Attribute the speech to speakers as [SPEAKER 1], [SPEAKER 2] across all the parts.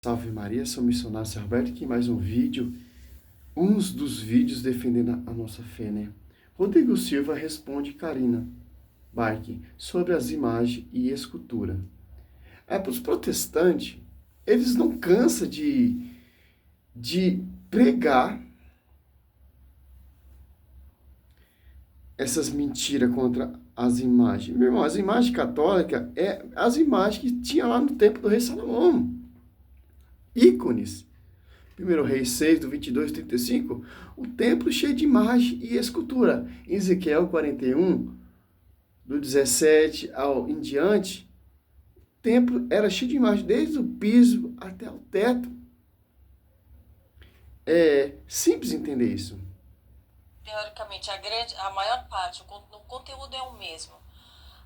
[SPEAKER 1] Salve Maria, sou o missionário Sr. Roberto, aqui mais um vídeo, uns dos vídeos defendendo a nossa fé, né? Rodrigo Silva responde Karina Barque sobre as imagens e escultura. Para os protestantes, eles não cansam de pregar essas mentiras contra as imagens. Meu irmão, as imagens católicas é as imagens que tinha lá no tempo do rei Salomão. Ícones. 1 Reis 6, do 22 ao 35, o templo cheio de imagem e escultura. Em Ezequiel 41, do 17 ao em diante, o templo era cheio de imagem, desde o piso até o teto. É simples entender isso.
[SPEAKER 2] Teoricamente, a maior parte, o conteúdo é o mesmo.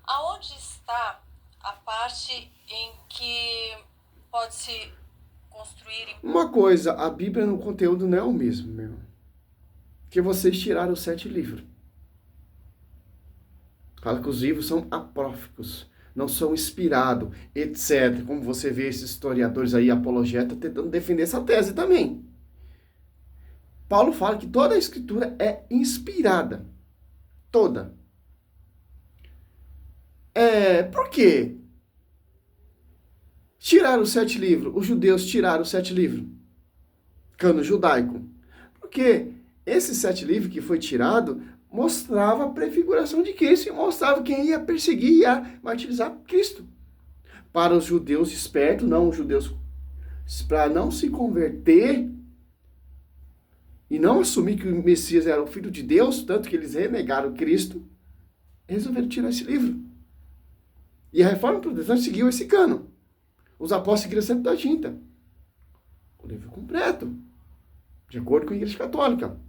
[SPEAKER 2] Aonde está a parte em que pode-se construir...
[SPEAKER 1] Uma coisa, a Bíblia no conteúdo não é o mesmo, meu irmão. Porque vocês tiraram os 7 livros. Fala que os livros são apócrifos, não são inspirados, etc. Como você vê esses historiadores aí, apologetas, tentando defender essa tese também. Paulo fala que toda a escritura é inspirada. Toda. Por quê? Tiraram os 7 livros. Os judeus tiraram os 7 livros. Cano judaico. Porque esses 7 livros que foi tirado mostrava a prefiguração de Cristo e mostrava quem ia perseguir e ia martirizar Cristo. Para os judeus espertos, não os judeus, para não se converter e não assumir que o Messias era o Filho de Deus, tanto que eles renegaram Cristo, resolveram tirar esse livro. E a Reforma Protestante seguiu esse cano. Os apóstolos seguiram a Septuaginta. O livro completo, de acordo com a Igreja Católica.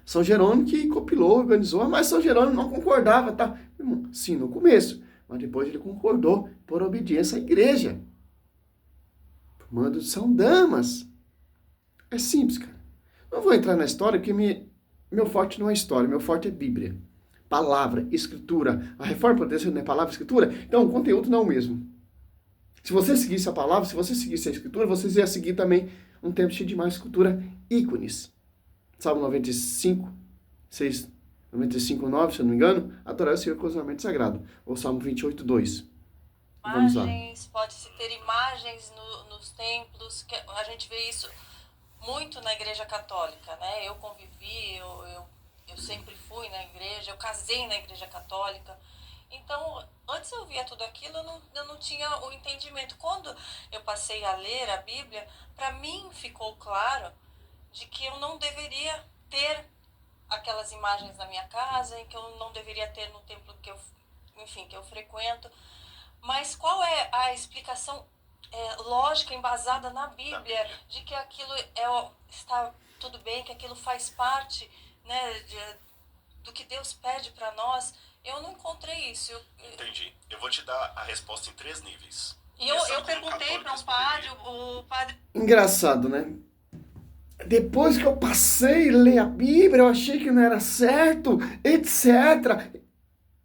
[SPEAKER 1] São Jerônimo que compilou, organizou, mas São Jerônimo não concordava, tá? Sim, no começo, mas depois ele concordou por obediência à Igreja. Por mando de São Damas. É simples, cara. Não vou entrar na história, porque meu forte não é história, meu forte é Bíblia. Palavra, escritura. A Reforma Protestante não é palavra, escritura? Então o conteúdo não é o mesmo. Se você seguisse a palavra, se você seguisse a escritura, você ia seguir também um tempo cheio de mais escultura, ícones. Salmo 95, 6, 95, 9, se eu não me engano, adorar o Senhor com ornamento sagrado. Ou Salmo 28, 2. Vamos lá.
[SPEAKER 2] Pode-se ter imagens nos templos, que a gente vê isso muito na Igreja Católica, né? Eu convivi, eu sempre fui na igreja, eu casei na Igreja Católica. Então, antes eu via tudo aquilo, eu não tinha o entendimento. Quando eu passei a ler a Bíblia, para mim ficou claro de que eu não deveria ter aquelas imagens na minha casa, em que eu não deveria ter no templo que eu frequento. Mas qual é a explicação lógica, embasada na Bíblia, de que aquilo está tudo bem, que aquilo faz parte, né, do que Deus pede para nós? Eu não encontrei isso.
[SPEAKER 3] Entendi. Eu vou te dar a resposta em 3 níveis.
[SPEAKER 2] E eu perguntei para um padre, o padre...
[SPEAKER 1] Engraçado, né? Depois que eu passei a ler a Bíblia, eu achei que não era certo, etc.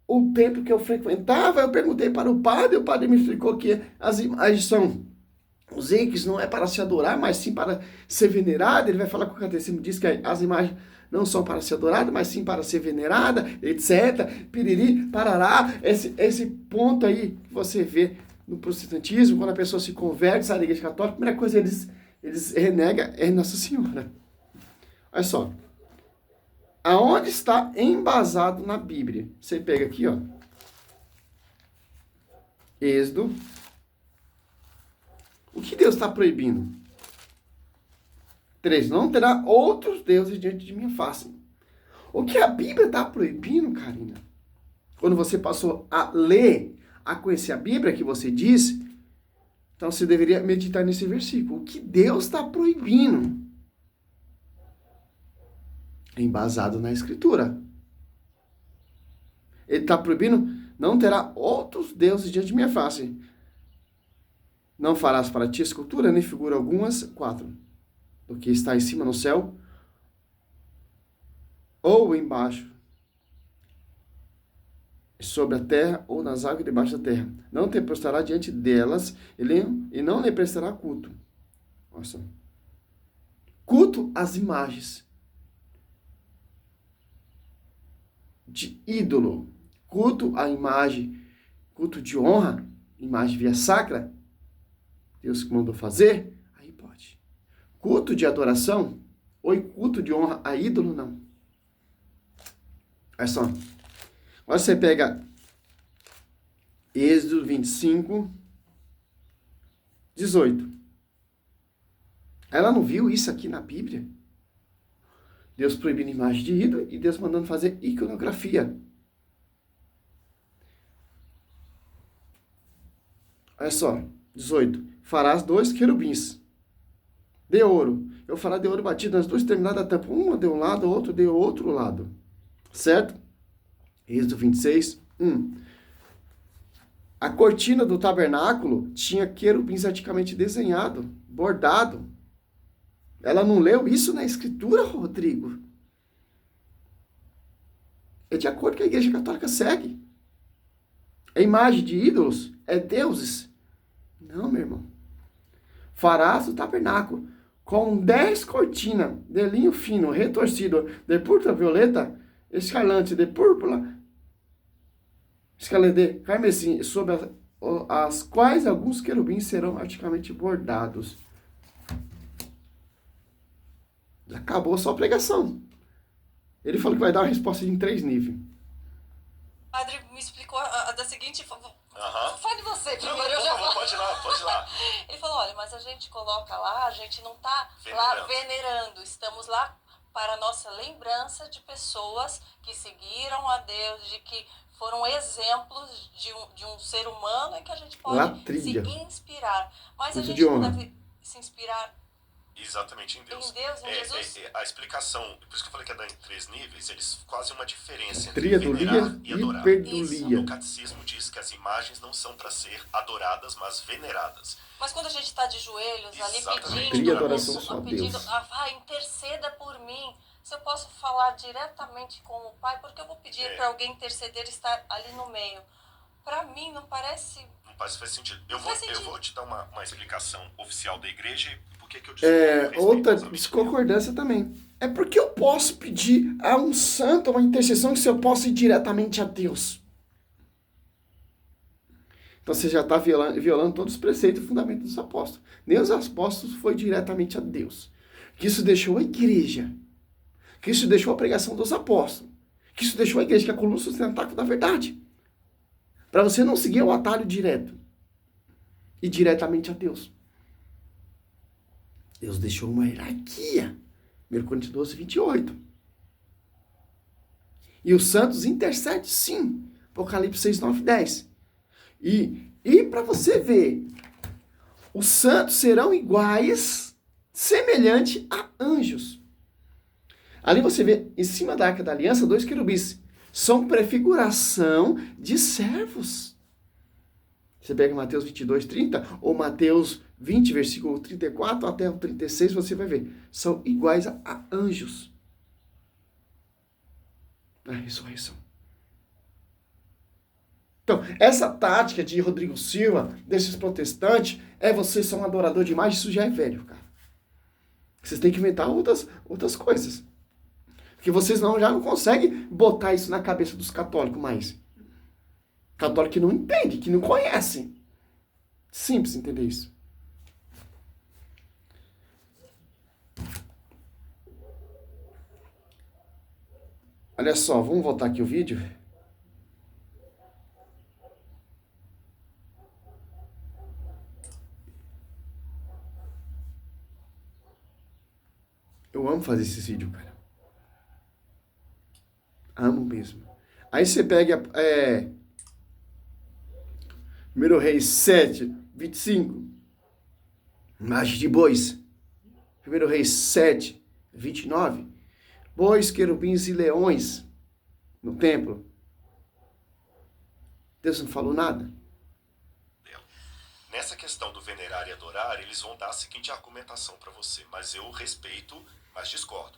[SPEAKER 1] O tempo que eu frequentava, eu perguntei para o padre me explicou que as imagens são... Os ícones não é para se adorar, mas sim para ser venerado. Ele vai falar que o catecismo diz que as imagens não são para ser adoradas, mas sim para ser venerada, etc. Piriri, parará. Esse ponto aí que você vê no protestantismo, quando a pessoa se converte, sai da Igreja Católica, a primeira coisa eles renegam é Nossa Senhora. Olha só. Aonde está embasado na Bíblia? Você pega aqui, ó. Êxodo. O que Deus está proibindo? 3. Não terá outros deuses diante de minha face. O que a Bíblia está proibindo, Karina? Quando você passou a ler, a conhecer a Bíblia que você disse, então você deveria meditar nesse versículo. O que Deus está proibindo? É embasado na Escritura. Ele está proibindo, não terá outros deuses diante de minha face. Não farás para ti escultura, nem figura algumas. 4. Do que está em cima no céu, ou embaixo, sobre a terra ou nas águas debaixo da terra. Não te prostrará diante delas e não lhe prestará culto. Nossa. Culto às imagens de ídolo. Culto à imagem. Culto de honra. Imagem via sacra. Deus que mandou fazer. Aí pode. Culto de adoração. Ou culto de honra a ídolo, não. Olha só. Agora você pega Êxodo 25, 18. Ela não viu isso aqui na Bíblia? Deus proibindo imagem de ídolo e Deus mandando fazer iconografia. Olha só, 18. Farás 2 querubins de ouro. Eu farei de ouro batido nas duas extremidades da tampa. Uma de um lado, outra de outro lado. Certo? Êxodo 26, 1. A cortina do tabernáculo tinha querubins artisticamente desenhado, bordado. Ela não leu isso na escritura, Rodrigo? É de acordo com a Igreja Católica segue. A imagem de ídolos é deuses. Não, meu irmão. Farás o tabernáculo com 10 cortinas de linho fino, retorcido, de púrpura violeta, escarlate, de púrpura, escarlate, carmesim, sobre as quais alguns querubins serão artisticamente bordados. Acabou só a pregação. Ele falou que vai dar uma resposta em 3 níveis.
[SPEAKER 2] O padre me explicou da seguinte forma.
[SPEAKER 3] Aham.
[SPEAKER 2] Fale você
[SPEAKER 3] Não,
[SPEAKER 2] primeiro, eu
[SPEAKER 3] por
[SPEAKER 2] já
[SPEAKER 3] favor,
[SPEAKER 2] falo.
[SPEAKER 3] pode ir lá.
[SPEAKER 2] Ele falou, olha, mas a gente coloca lá, a gente não está lá
[SPEAKER 3] Venerando.
[SPEAKER 2] venerando, estamos lá para a nossa lembrança de pessoas que seguiram a Deus, de que foram exemplos de um ser humano em que a gente pode
[SPEAKER 1] Latria.
[SPEAKER 2] se inspirar. Mas a
[SPEAKER 1] Culto
[SPEAKER 2] gente
[SPEAKER 1] de
[SPEAKER 2] não
[SPEAKER 1] honra.
[SPEAKER 2] deve se inspirar
[SPEAKER 3] Exatamente em Deus.
[SPEAKER 2] em Deus, em Jesus.
[SPEAKER 3] A explicação, por isso que eu falei que é dar em 3 níveis, eles fazem uma diferença entre
[SPEAKER 1] Triadolia
[SPEAKER 3] venerar e
[SPEAKER 1] e
[SPEAKER 3] adorar.
[SPEAKER 1] perdulia.
[SPEAKER 3] O catecismo diz que as imagens não são para ser adoradas, mas veneradas.
[SPEAKER 2] Mas quando a gente está de joelhos ali
[SPEAKER 3] Exatamente.
[SPEAKER 2] pedindo,
[SPEAKER 1] Adoração só a
[SPEAKER 2] pedindo,
[SPEAKER 1] Deus.
[SPEAKER 2] interceda por mim. Se eu posso falar diretamente com o Pai, porque eu vou pedir para alguém interceder e estar ali no meio? Para mim não parece.
[SPEAKER 3] Não faz sentido. Eu
[SPEAKER 2] Faz sentido.
[SPEAKER 3] vou te dar uma explicação oficial da igreja e por que eu discordo a respeito
[SPEAKER 1] Outra
[SPEAKER 3] dos amigos.
[SPEAKER 1] desconcordância também. É porque eu posso pedir a um santo uma intercessão se eu posso ir diretamente a Deus. Então você já está violando todos os preceitos e fundamentos dos apóstolos. Nem os apóstolos foi diretamente a Deus. Que isso deixou a igreja. Que isso deixou a pregação dos apóstolos. Que isso deixou a igreja, que é a coluna sustentável da verdade. Para você não seguir o atalho direto. E diretamente a Deus. Deus deixou uma hierarquia. 1 Coríntios 12, 28. E os santos intercedem, sim. Apocalipse 6, 9, 10. E para você ver, os santos serão iguais, semelhante a anjos. Ali você vê, em cima da Arca da Aliança, 2 querubins. São prefiguração de servos. Você pega Mateus 22, 30, ou Mateus 20, versículo 34 até o 36, você vai ver. São iguais a anjos. Na ressurreição. Então, essa tática de Rodrigo Silva, desses protestantes, vocês são um adorador de imagem, isso já é velho, cara. Vocês têm que inventar outras coisas. Porque vocês já não conseguem botar isso na cabeça dos católicos mais. Católico que não entende, que não conhece. Simples entender isso. Olha só, vamos voltar aqui o vídeo. Eu amo fazer esse vídeo, cara. Amo mesmo. Aí você pega 1 Reis 7, 25. Imagem de bois. 1 Reis 7, 29. Bois, querubins e leões no templo. Deus não falou nada?
[SPEAKER 3] Nessa questão do venerar e adorar, eles vão dar a seguinte argumentação para você, mas eu respeito, mas discordo.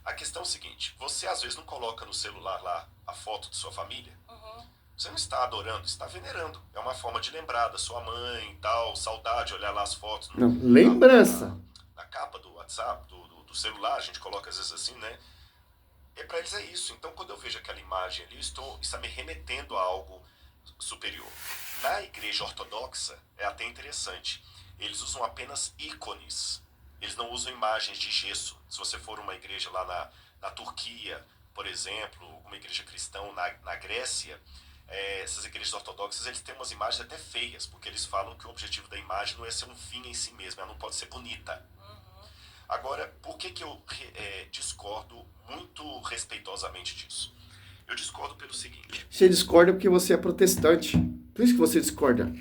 [SPEAKER 3] A questão é a seguinte, você às vezes não coloca no celular lá a foto de sua família?
[SPEAKER 2] Uhum.
[SPEAKER 3] Você não está adorando, está venerando. É uma forma de lembrar da sua mãe e tal, saudade, olhar lá as fotos
[SPEAKER 1] Não, lembrança.
[SPEAKER 3] na capa do WhatsApp, do celular, a gente coloca às vezes assim, né? E para eles é isso. Então, quando eu vejo aquela imagem ali, está me remetendo a algo superior. Na igreja ortodoxa, é até interessante. Eles usam apenas ícones. Eles não usam imagens de gesso. Se você for uma igreja lá na Turquia, por exemplo, uma igreja cristã na Grécia, essas igrejas ortodoxas, eles têm umas imagens até feias, porque eles falam que o objetivo da imagem não é ser um fim em si mesmo, ela não pode ser bonita. Agora, por que eu discordo muito respeitosamente disso? Eu discordo pelo seguinte.
[SPEAKER 1] Você discorda porque você é protestante. Por isso que você discorda.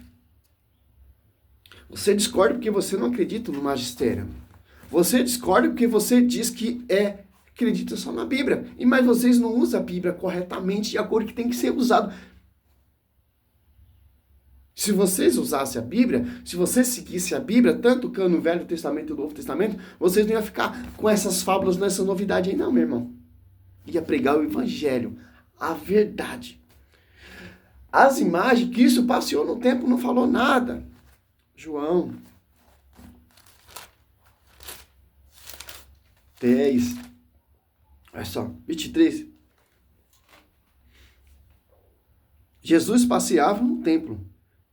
[SPEAKER 1] Você discorda porque você não acredita no magistério. Você discorda porque você diz que acredita só na Bíblia. Mas vocês não usam a Bíblia corretamente de acordo com que tem que ser usado. Se vocês usassem a Bíblia, se vocês seguissem a Bíblia, tanto no Velho Testamento e no Novo Testamento, vocês não iam ficar com essas fábulas, nessa novidade aí não, meu irmão. Ia pregar o Evangelho, a verdade. As imagens, que isso passeou no tempo, não falou nada. João 10, olha só, 23. Jesus passeava no templo,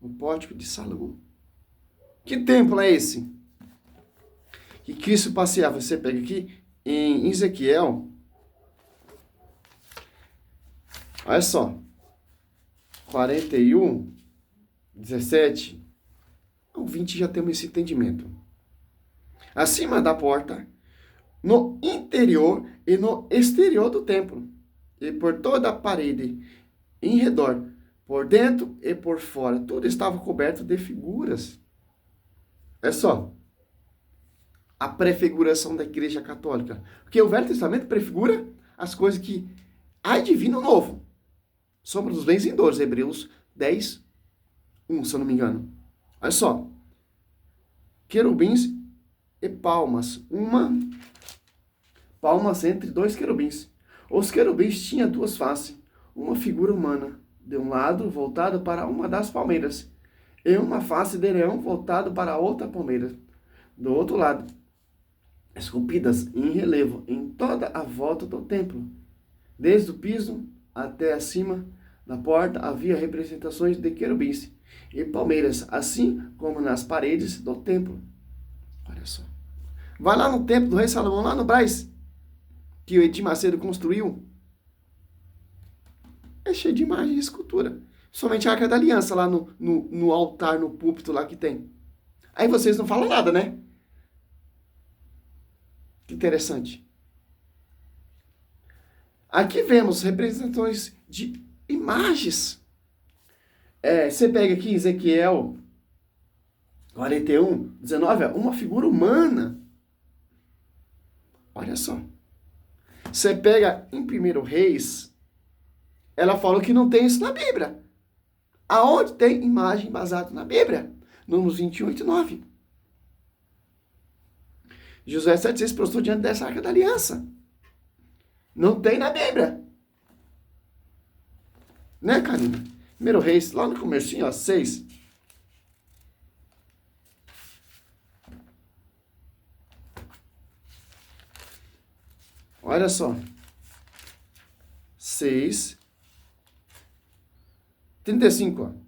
[SPEAKER 1] no pórtico de Salomão. Que templo é esse? Que Cristo passeava. Você pega aqui em Ezequiel. Olha só. 41, 17. Ao 20 já temos esse entendimento. Acima da porta, no interior e no exterior do templo, e por toda a parede, em redor, por dentro e por fora, tudo estava coberto de figuras. É só a prefiguração da Igreja Católica. Porque o Velho Testamento prefigura as coisas que há de vir no Novo. Sombra dos bens vindouros, Hebreus 10, 1, se eu não me engano. Olha só. Querubins e palmas. Palmas entre dois querubins. Os querubins tinham duas faces. Uma figura humana, de um lado, voltado para uma das palmeiras, e uma face de leão voltado para a outra palmeira, do outro lado, esculpidas em relevo em toda a volta do templo. Desde o piso até acima da porta havia representações de querubins e palmeiras, assim como nas paredes do templo. Olha só. Vai lá no templo do rei Salomão, lá no Brás, que o Edir Macedo construiu. É cheio de imagem e escultura. Somente a Arca da Aliança lá no altar, no púlpito lá que tem. Aí vocês não falam nada, né? Que interessante. Aqui vemos representações de imagens. Você pega aqui Ezequiel 41, 19, uma figura humana. Olha só. Você pega em 1 Reis, ela falou que não tem isso na Bíblia. Aonde tem imagem baseada na Bíblia? Números 28 e 9. Josué 7,6 prostrou diante dessa Arca da Aliança. Não tem na Bíblia. Né, Karina? 1 Reis, lá no comecinho, 6. Olha só. 6. 35, ó.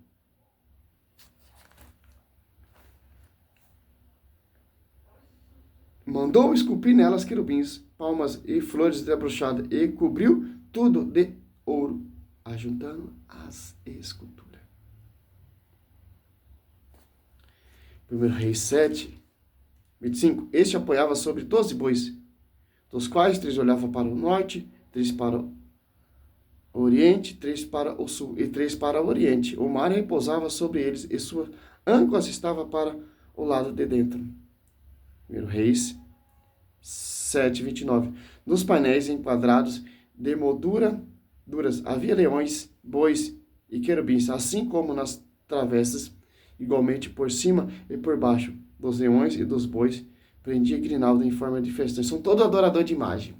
[SPEAKER 1] Mandou esculpir nelas querubins, palmas e flores de abrochada, e cobriu tudo de ouro, ajuntando as esculturas. 1 Reis 7, 25. Este apoiava sobre 12 bois, dos quais 3 olhavam para o norte, 3 para o oriente, 3 para o sul e 3 para o oriente. O mar repousava sobre eles e sua âncoras estava para o lado de dentro. 1 Reis 7, 29. Nos painéis enquadrados de moldura duras havia leões, bois e querubins, assim como nas travessas, igualmente por cima e por baixo dos leões e dos bois, prendia grinalda em forma de festões. São todos adoradores de imagem.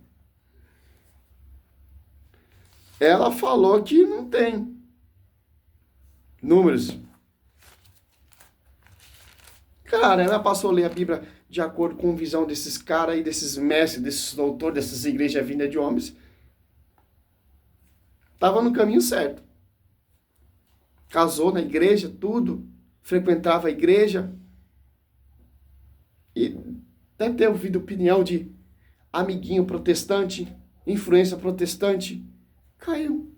[SPEAKER 1] Ela falou que não tem. Números. Cara, ela passou a ler a Bíblia de acordo com a visão desses caras aí, desses mestres, desses doutores, dessas igrejas vindas de homens. Tava no caminho certo. Casou na igreja, tudo. Frequentava a igreja. E deve ter ouvido opinião de amiguinho protestante, influência protestante. Caiu.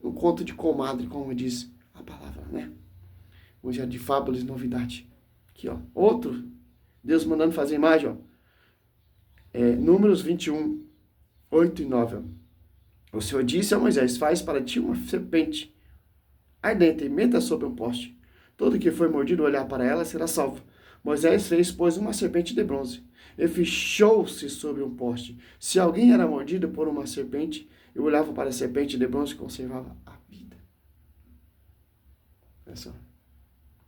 [SPEAKER 1] Um conto de comadre, como diz a palavra, né? Hoje é de fábulas e novidade. Aqui, ó. Outro. Deus mandando fazer imagem, ó. Números 21, 8 e 9. Ó. O Senhor disse a Moisés, faz para ti uma serpente ardente e meta sobre um poste. Todo que foi mordido olhar para ela será salvo. Moisés fez, pois, uma serpente de bronze e fechou-se sobre um poste. Se alguém era mordido por uma serpente, eu olhava para a serpente de bronze e conservava a vida. Olha só.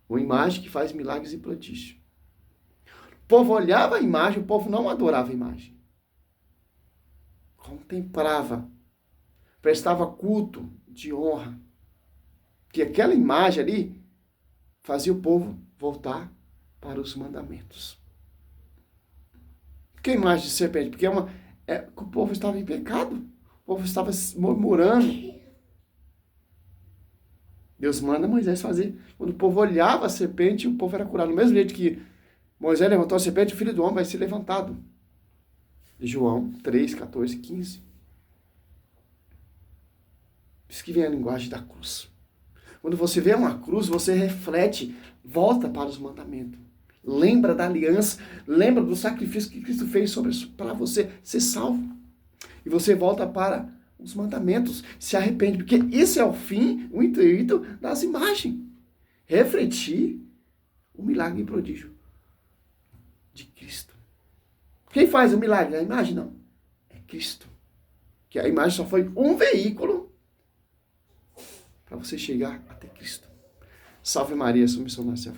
[SPEAKER 1] Uma imagem que faz milagres e prodígios. O povo olhava a imagem, o povo não adorava a imagem. Contemplava. Prestava culto de honra. Porque aquela imagem ali fazia o povo voltar para os mandamentos. Por que imagem de serpente? Porque o povo estava em pecado. O povo estava murmurando. Deus manda Moisés fazer. Quando o povo olhava a serpente, o povo era curado. Do mesmo jeito que Moisés levantou a serpente, o filho do homem vai ser levantado. João 3, 14, 15. Por isso que vem a linguagem da cruz. Quando você vê uma cruz, você reflete, volta para os mandamentos. Lembra da aliança, lembra do sacrifício que Cristo fez para você ser salvo. E você volta para os mandamentos, se arrepende, porque esse é o fim, o intuito das imagens. Refletir o milagre e prodígio de Cristo. Quem faz o milagre? A imagem? Não. É Cristo. Que a imagem só foi um veículo para você chegar até Cristo. Salve Maria, sua missão nasceu.